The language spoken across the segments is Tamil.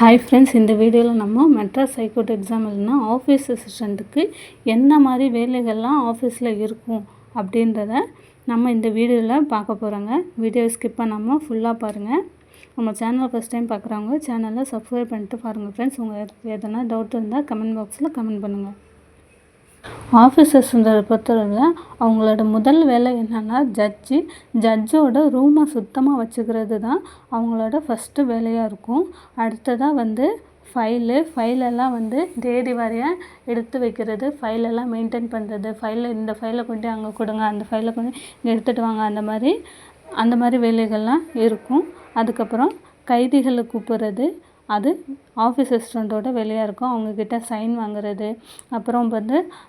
ஹாய் ஃப்ரெண்ட்ஸ், இந்த வீடியோவில் நம்ம மெட்ராஸ் ஹைகோர்ட் எக்ஸாம் எழுதினா ஆஃபீஸ் அசிஸ்டண்ட்டுக்கு என்ன மாதிரி வேலைகள்லாம் ஆஃபீஸில் இருக்கும் அப்படின்றத நம்ம இந்த வீடியோவில் பார்க்க போகிறோங்க. வீடியோ ஸ்கிப் பண்ணாமல் ஃபுல்லாக பாருங்கள். நம்ம சேனலை ஃபஸ்ட் டைம் பார்க்குறவங்க சேனலை சப்ஸ்கிரைப் பண்ணிட்டு பாருங்கள் ஃப்ரெண்ட்ஸ். உங்களுக்கு எதனா டவுட் இருந்தால் கமெண்ட் பாக்ஸில் கமெண்ட் பண்ணுங்கள். ஆஃபீஸ் அசிஸ்டண்ட்டை பொறுத்தவரையில் அவங்களோட முதல் வேலை என்னென்னா ஜட்ஜோட ரூமை சுத்தமாக வச்சுக்கிறது தான் அவங்களோட ஃபஸ்ட்டு வேலையாக இருக்கும். அடுத்ததாக ஃபைலெல்லாம் தேதி வாரியாக எடுத்து வைக்கிறது, ஃபைலெல்லாம் மெயின்டைன் பண்ணுறது, இந்த ஃபைலை கொண்டு அங்கே கொடுங்க, அந்த ஃபைலை கொண்டு இங்கே எடுத்துகிட்டு வாங்க, அந்த மாதிரி வேலைகள்லாம் இருக்கும். அதுக்கப்புறம் கைதிகளை கூப்பிட்றது, அது ஆஃபீஸ் அசிஸ்டண்ட்டோட வேலையாக இருக்கும். அவங்கக்கிட்ட சைன் வாங்குறது, அப்புறம்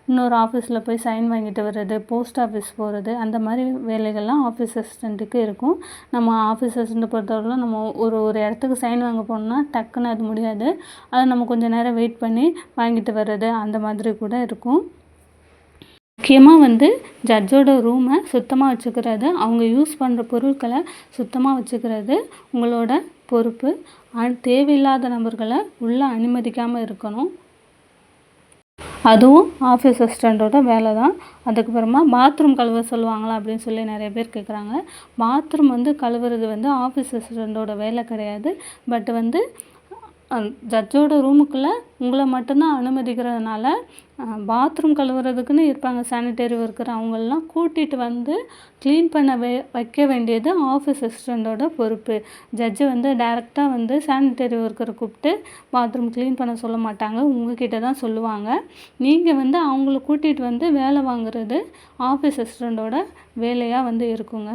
இன்னொரு ஆஃபீஸில் போய் சைன் வாங்கிட்டு வர்றது, போஸ்ட் ஆஃபீஸ் போகிறது, அந்த மாதிரி வேலைகள்லாம் ஆஃபீஸ் அசிஸ்டண்ட்டுக்கு இருக்கும். நம்ம ஆஃபீஸ் அசிஸ்டண்ட்டை பொறுத்தவரையிலும் நம்ம ஒரு இடத்துக்கு சைன் வாங்க போனோம்னா டக்குன்னு அது முடியாது. அதை நம்ம கொஞ்சம் நேரம் வெயிட் பண்ணி வாங்கிட்டு வர்றது, அந்த மாதிரி கூட இருக்கும். முக்கியமாக ஜட்ஜோட ரூமை சுத்தமாக வச்சுக்கிறது, அவங்க யூஸ் பண்ணுற பொருட்களை சுத்தமாக வச்சுக்கிறது உங்களோட பொறுப்பு. தேவையில்லாத நபர்களை உள்ளே அனுமதிக்காமல் இருக்கணும், அதுவும் ஆஃபீஸ் அசிஸ்டண்ட்டோட வேலை தான். அதுக்கப்புறமா பாத்ரூம் கழுவ சொல்லுவாங்களா அப்படின்னு சொல்லி நிறைய பேர் கேட்குறாங்க. பாத்ரூம் கழுவுறது ஆஃபீஸ் அசிஸ்டண்ட்டோட வேலை கிடையாது. பட் ஜட்ஜோட ரூமுக்குள்ளே உங்களை மட்டும்தான் அனுமதிக்கிறதுனால பாத்ரூம் கழுவுறதுக்குன்னு இருப்பாங்க சானிடரி ஒர்க்கர், அவங்களெலாம் கூட்டிகிட்டு க்ளீன் பண்ண வைக்க வேண்டியது ஆஃபீஸ் அசிஸ்டண்ட்டோட பொறுப்பு. ஜட்ஜு டைரெக்டாக சானிடரி ஒர்க்கரை கூப்பிட்டு பாத்ரூம் க்ளீன் பண்ண சொல்ல மாட்டாங்க, உங்ககிட்ட தான் சொல்லுவாங்க. நீங்கள் அவங்கள கூட்டிகிட்டு வேலை வாங்குறது ஆஃபீஸ் அசிஸ்டண்ட்டோட வேலையாக இருக்குங்க.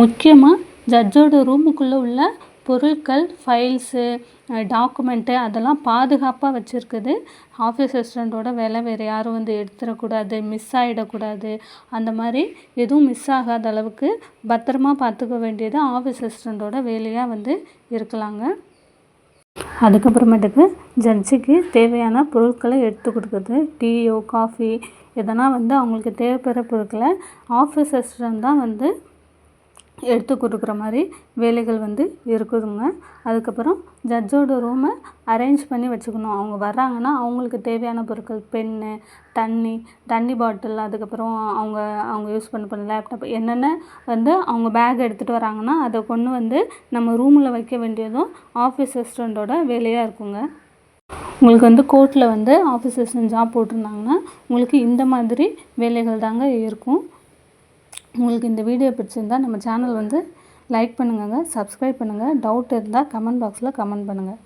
முக்கியமாக ஜட்ஜோட ரூமுக்குள்ளே உள்ள பொருட்கள், ஃபைல்ஸு, டாக்குமெண்ட்டு அதெல்லாம் பாதுகாப்பாக வச்சுருக்குது ஆஃபீஸ் அசிஸ்டண்ட்டோட வேலை. வேறு யாரும் எடுத்துடக்கூடாது, மிஸ் ஆகிடக்கூடாது, அந்த மாதிரி எதுவும் மிஸ் ஆகாத அளவுக்கு பத்திரமா பார்த்துக்க வேண்டியது ஆஃபீஸ் அசிஸ்டண்ட்டோட வேலையாக இருக்கலாங்க. அதுக்கப்புறமேட்டுக்கு ஜட்ஜுக்கு தேவையான பொருட்களை எடுத்து கொடுக்குறது, டீயோ காஃபி எதனா அவங்களுக்கு தேவைப்படுற பொருட்களை ஆஃபீஸ் அசிஸ்டண்ட் தான் எடுத்து கொடுக்குற மாதிரி வேலைகள் இருக்குதுங்க. அதுக்கப்புறம் ஜட்ஜோட ரூமை அரேஞ்ச் பண்ணி வச்சுக்கணும். அவங்க வர்றாங்கன்னா அவங்களுக்கு தேவையான பொருட்கள், பென்னு, தண்ணி பாட்டில், அதுக்கப்புறம் அவங்க யூஸ் பண்ண லேப்டாப் என்னென்ன அவங்க பேக் எடுத்துகிட்டு வராங்கன்னா அதை கொண்டு நம்ம ரூமில் வைக்க வேண்டியதும் ஆஃபீஸ் அசிஸ்டண்ட்டோட வேலையாக இருக்குங்க. உங்களுக்கு கோர்ட்டில் ஆஃபீஸ் அசிஸ்டண்ட் ஜாப் போட்டிருந்தாங்கன்னா உங்களுக்கு இந்த மாதிரி வேலைகள் தாங்க இருக்கும். உங்களுக்கு இந்த வீடியோ பிடிச்சிருந்தால் நம்ம சேனல் லைக் பண்ணுங்கள், சப்ஸ்கிரைப் பண்ணுங்கள். டவுட் இருந்தால் கமெண்ட் பாக்ஸில் கமெண்ட் பண்ணுங்கள்.